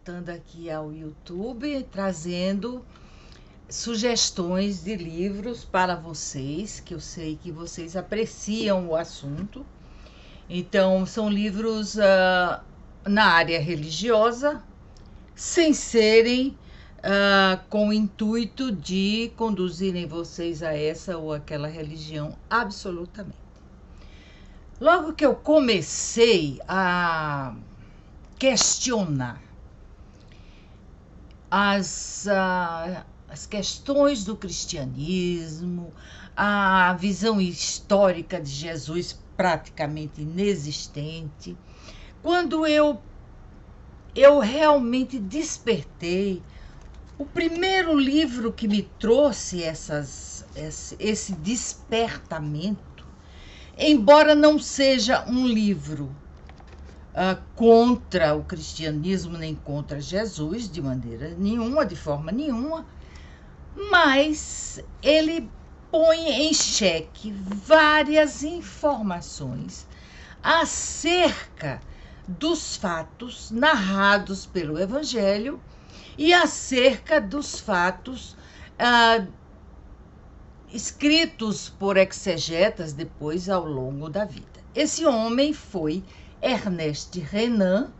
voltando aqui ao YouTube, trazendo sugestões de livros para vocês, que eu sei que vocês apreciam o assunto. Então, são livros na área religiosa, sem serem com o intuito de conduzirem vocês a essa ou aquela religião, absolutamente. Logo que eu comecei a questionar as questões do cristianismo, a visão histórica de Jesus praticamente inexistente, quando eu realmente despertei, o primeiro livro que me trouxe esse despertamento, embora não seja um livro contra o cristianismo, nem contra Jesus, de maneira nenhuma, de forma nenhuma, mas ele põe em xeque várias informações acerca dos fatos narrados pelo Evangelho e acerca dos fatos escritos por exegetas depois ao longo da vida. Esse homem foi Ernest Renan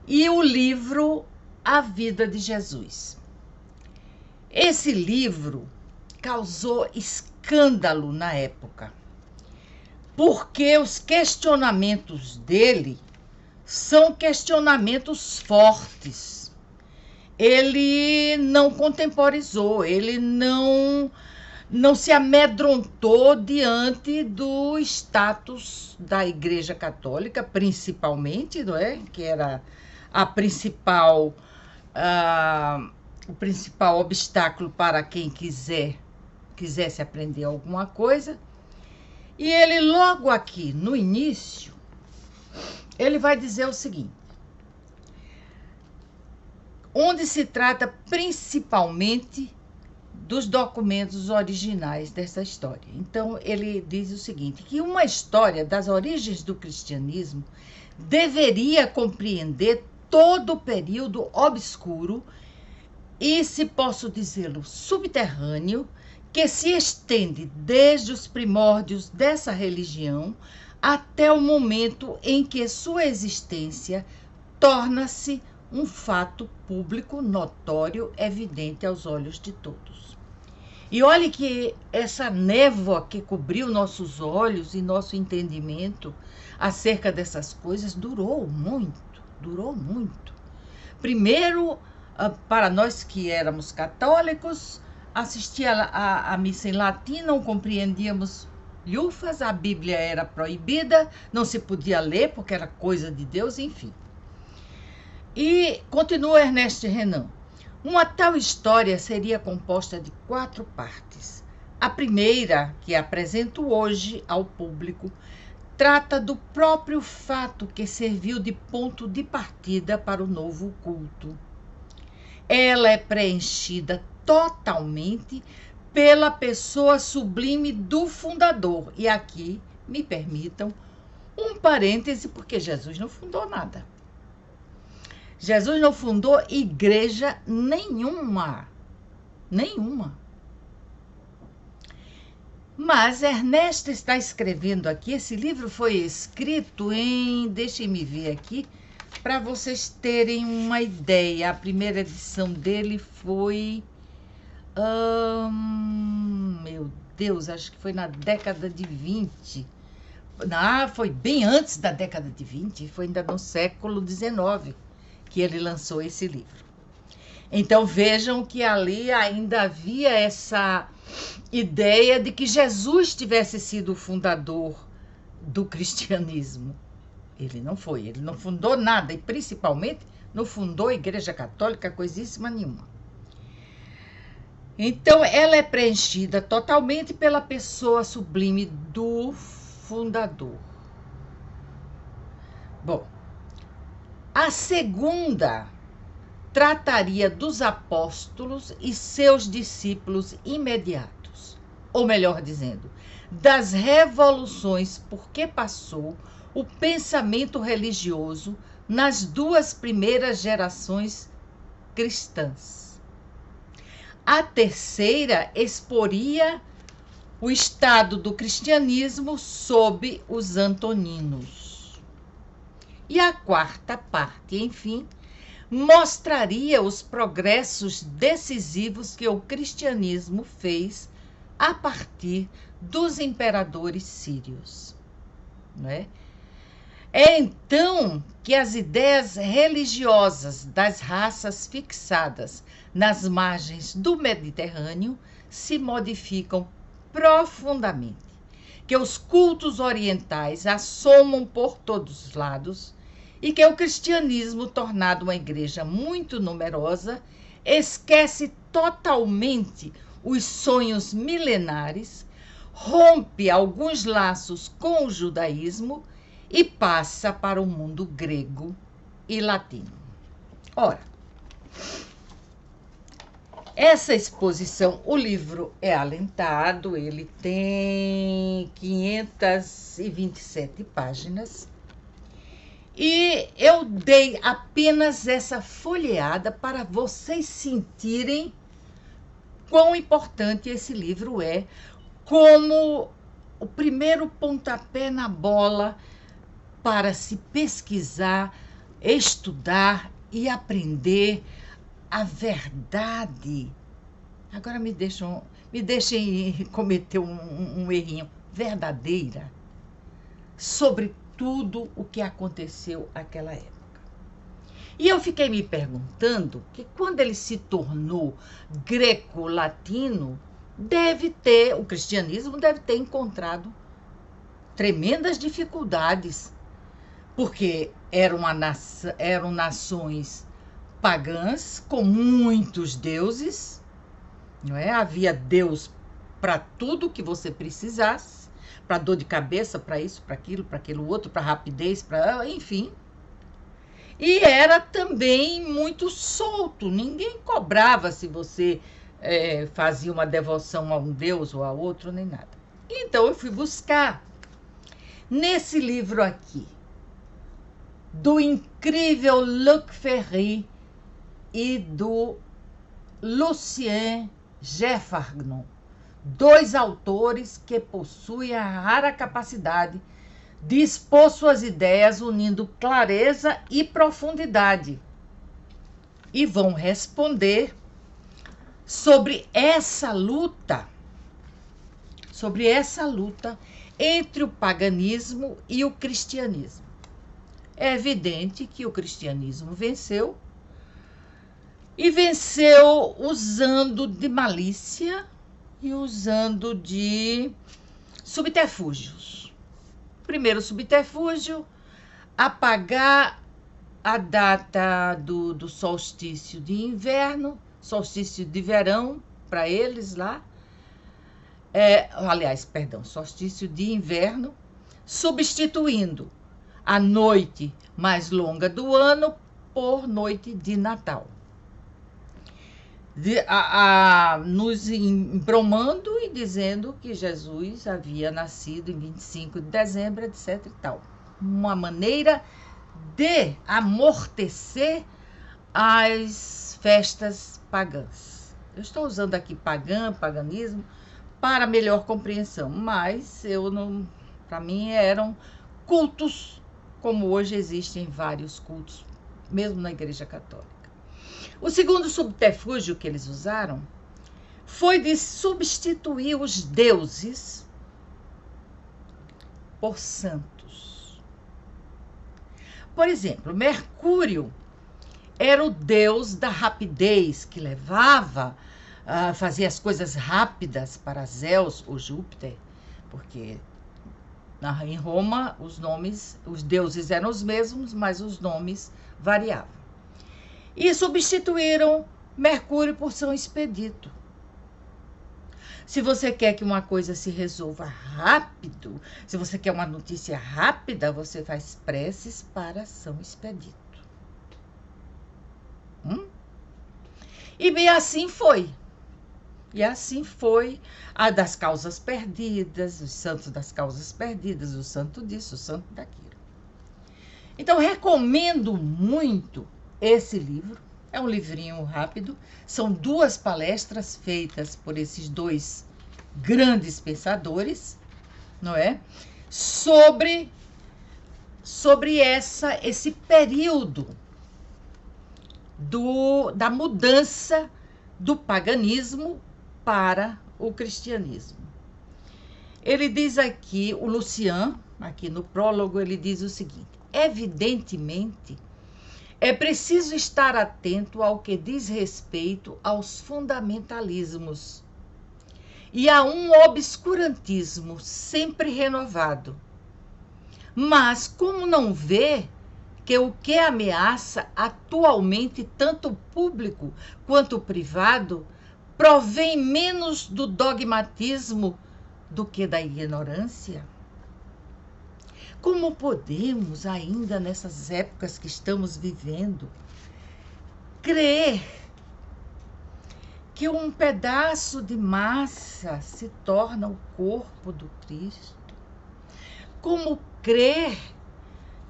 e o livro A Vida de Jesus. Esse livro causou escândalo na época, porque os questionamentos dele são questionamentos fortes. Ele não contemporizou, ele não se amedrontou diante do status da Igreja Católica, principalmente, não é? Que era o principal obstáculo para quem quisesse aprender alguma coisa. E ele, logo aqui no início, ele vai dizer o seguinte, onde se trata principalmente dos documentos originais dessa história. Então, ele diz o seguinte, que uma história das origens do cristianismo deveria compreender todo o período obscuro e, se posso dizê-lo, subterrâneo, que se estende desde os primórdios dessa religião até o momento em que sua existência torna-se um fato público, notório, evidente aos olhos de todos. E olhe que essa névoa que cobriu nossos olhos e nosso entendimento acerca dessas coisas durou muito. Primeiro, para nós que éramos católicos, assistir a missa em latim, não compreendíamos lhufas, a Bíblia era proibida, não se podia ler porque era coisa de Deus, enfim. E continua Ernest Renan. Uma tal história seria composta de 4 partes. A primeira, que apresento hoje ao público, trata do próprio fato que serviu de ponto de partida para o novo culto. Ela é preenchida totalmente pela pessoa sublime do fundador. E aqui, me permitam, um parêntese, porque Jesus não fundou nada. Jesus não fundou igreja nenhuma. Mas Ernest está escrevendo aqui, esse livro foi escrito deixem-me ver aqui, para vocês terem uma ideia. A primeira edição dele foi, meu Deus, acho que foi na década de 20. Foi bem antes da década de 20, foi ainda no século XIX que ele lançou esse livro. Então vejam que ali ainda havia essa ideia de que Jesus tivesse sido o fundador do cristianismo. Ele não foi, ele não fundou nada, e principalmente não fundou a Igreja Católica, coisíssima nenhuma. Então, ela é preenchida totalmente pela pessoa sublime do fundador. Bom, a segunda trataria dos apóstolos e seus discípulos imediatos, ou melhor dizendo, das revoluções por que passou o pensamento religioso nas 2 primeiras gerações cristãs. A terceira exporia o estado do cristianismo sob os antoninos. E a quarta parte, enfim, mostraria os progressos decisivos que o cristianismo fez a partir dos imperadores sírios. Não é? É então que as ideias religiosas das raças fixadas nas margens do Mediterrâneo se modificam profundamente, que os cultos orientais assomam por todos os lados e que o cristianismo, tornado uma igreja muito numerosa, esquece totalmente os sonhos milenares, rompe alguns laços com o judaísmo e passa para o mundo grego e latino. Ora, essa exposição, o livro é alentado, ele tem 527 páginas, e eu dei apenas essa folheada para vocês sentirem quão importante esse livro é, como o primeiro pontapé na bola para se pesquisar, estudar e aprender a verdade. Agora me deixem cometer um errinho. Verdadeira. Sobre tudo o que aconteceu naquela época. E eu fiquei me perguntando que quando ele se tornou greco-latino, o cristianismo deve ter encontrado tremendas dificuldades, porque eram nações pagãs com muitos deuses, não é? Havia Deus para tudo que você precisasse, para dor de cabeça, para isso, para aquilo outro, para rapidez, enfim. E era também muito solto, ninguém cobrava se você fazia uma devoção a um deus ou a outro, nem nada. Então eu fui buscar nesse livro aqui, do incrível Luc Ferry e do Lucien Geffarnon, dois autores que possuem a rara capacidade de expor suas ideias unindo clareza e profundidade, e vão responder sobre essa luta entre o paganismo e o cristianismo. É evidente que o cristianismo venceu, e venceu usando de malícia e usando de subterfúgios. Primeiro subterfúgio, apagar a data do solstício de inverno, solstício de verão para eles lá, solstício de inverno, substituindo a noite mais longa do ano por noite de Natal. Nos embromando e dizendo que Jesus havia nascido em 25 de dezembro, etc. e tal. Uma maneira de amortecer as festas pagãs. Eu estou usando aqui paganismo, para melhor compreensão, mas para mim eram cultos, como hoje existem vários cultos, mesmo na Igreja Católica. O segundo subterfúgio que eles usaram foi de substituir os deuses por santos. Por exemplo, Mercúrio era o deus da rapidez, que levava, fazia as coisas rápidas para Zeus ou Júpiter, porque em Roma os deuses eram os mesmos, mas os nomes variavam. E substituíram Mercúrio por São Expedito. Se você quer que uma coisa se resolva rápido, se você quer uma notícia rápida, você faz preces para São Expedito. E bem, assim foi. E assim foi a das causas perdidas, os santos das causas perdidas, o santo disso, o santo daquilo. Então, recomendo muito esse livro. É um livrinho rápido. São 2 palestras feitas por esses 2 grandes pensadores, não é? Sobre esse período da mudança do paganismo para o cristianismo. Ele diz aqui, o Lucian, aqui no prólogo, ele diz o seguinte: evidentemente, é preciso estar atento ao que diz respeito aos fundamentalismos e a um obscurantismo sempre renovado. Mas como não vê que o que ameaça atualmente tanto o público quanto o privado provém menos do dogmatismo do que da ignorância? Como podemos, ainda nessas épocas que estamos vivendo, crer que um pedaço de massa se torna o corpo do Cristo? Como crer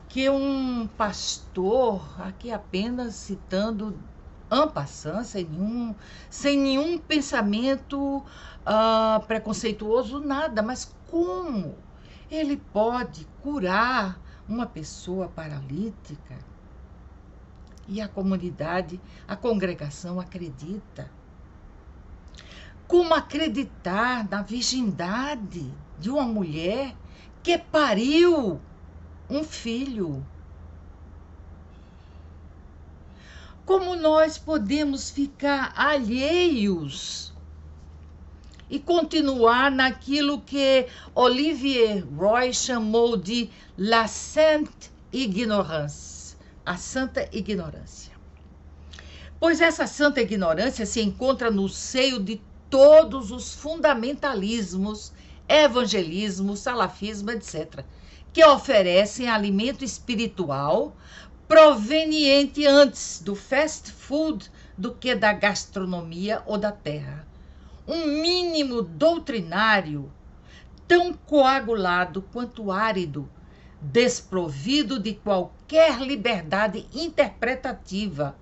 que um pastor, aqui apenas citando en passant, sem nenhum pensamento preconceituoso, nada, mas como ele pode curar uma pessoa paralítica? E a comunidade, a congregação acredita. Como acreditar na virgindade de uma mulher que pariu um filho? Como nós podemos ficar alheios e continuar naquilo que Olivier Roy chamou de la sainte ignorance, a santa ignorância? Pois essa santa ignorância se encontra no seio de todos os fundamentalismos, evangelismo, salafismo, etc., que oferecem alimento espiritual proveniente antes do fast food do que da gastronomia ou da terra. Um mínimo doutrinário tão coagulado quanto árido, desprovido de qualquer liberdade interpretativa,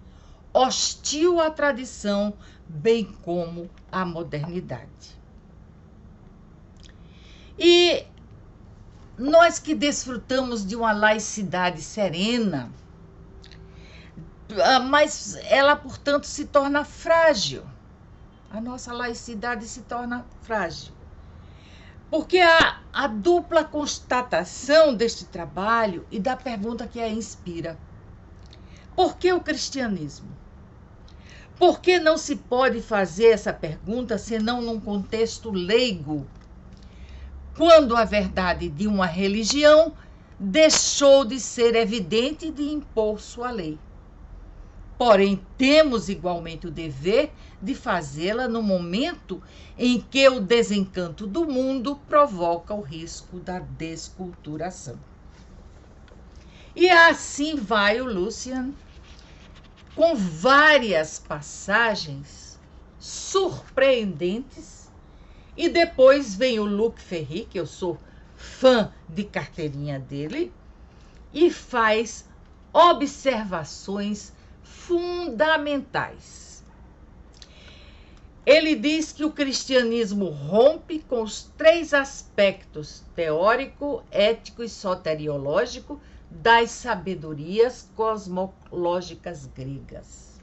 hostil à tradição, bem como à modernidade. E nós que desfrutamos de uma laicidade serena, mas ela, portanto, se torna frágil. A nossa laicidade se torna frágil. Porque a dupla constatação deste trabalho e da pergunta que a inspira: por que o cristianismo? Por que não se pode fazer essa pergunta senão num contexto leigo, quando a verdade de uma religião deixou de ser evidente e de impor sua lei? Porém, temos igualmente o dever de fazê-la no momento em que o desencanto do mundo provoca o risco da desculturação. E assim vai o Lucian, com várias passagens surpreendentes, e depois vem o Luc Ferry, que eu sou fã de carteirinha dele, e faz observações fundamentais. Ele diz que o cristianismo rompe com os 3 aspectos teórico, ético e soteriológico das sabedorias cosmológicas gregas.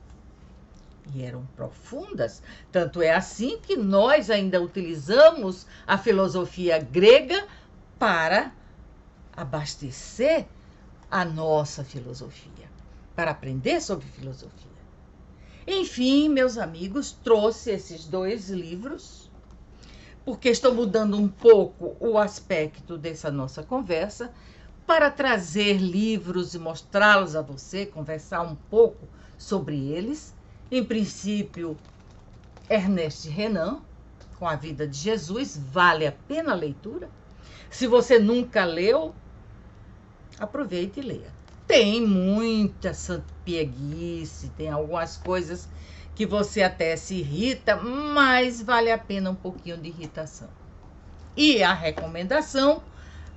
E eram profundas, tanto é assim que nós ainda utilizamos a filosofia grega para abastecer a nossa filosofia, para aprender sobre filosofia. Enfim, meus amigos, trouxe esses 2 livros, porque estou mudando um pouco o aspecto dessa nossa conversa, para trazer livros e mostrá-los a você, conversar um pouco sobre eles. Em princípio, Ernest Renan, com a vida de Jesus, vale a pena a leitura. Se você nunca leu, aproveite e leia. Tem muita pieguice, tem algumas coisas que você até se irrita, mas vale a pena um pouquinho de irritação. E a recomendação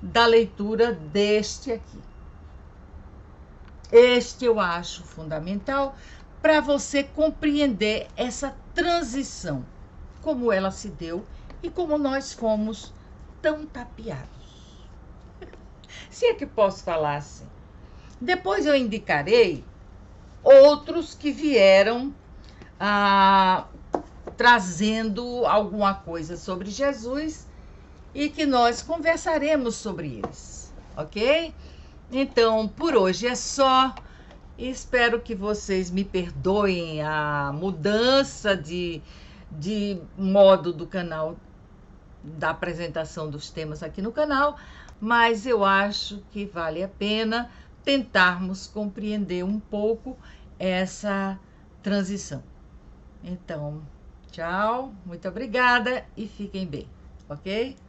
da leitura deste aqui. Este eu acho fundamental para você compreender essa transição, como ela se deu e como nós fomos tão tapeados. Se é que posso falar assim. Depois eu indicarei outros que vieram trazendo alguma coisa sobre Jesus e que nós conversaremos sobre eles, ok? Então, por hoje é só. Espero que vocês me perdoem a mudança de modo do canal, da apresentação dos temas aqui no canal, mas eu acho que vale a pena tentarmos compreender um pouco essa transição. Então, tchau, muito obrigada e fiquem bem, ok?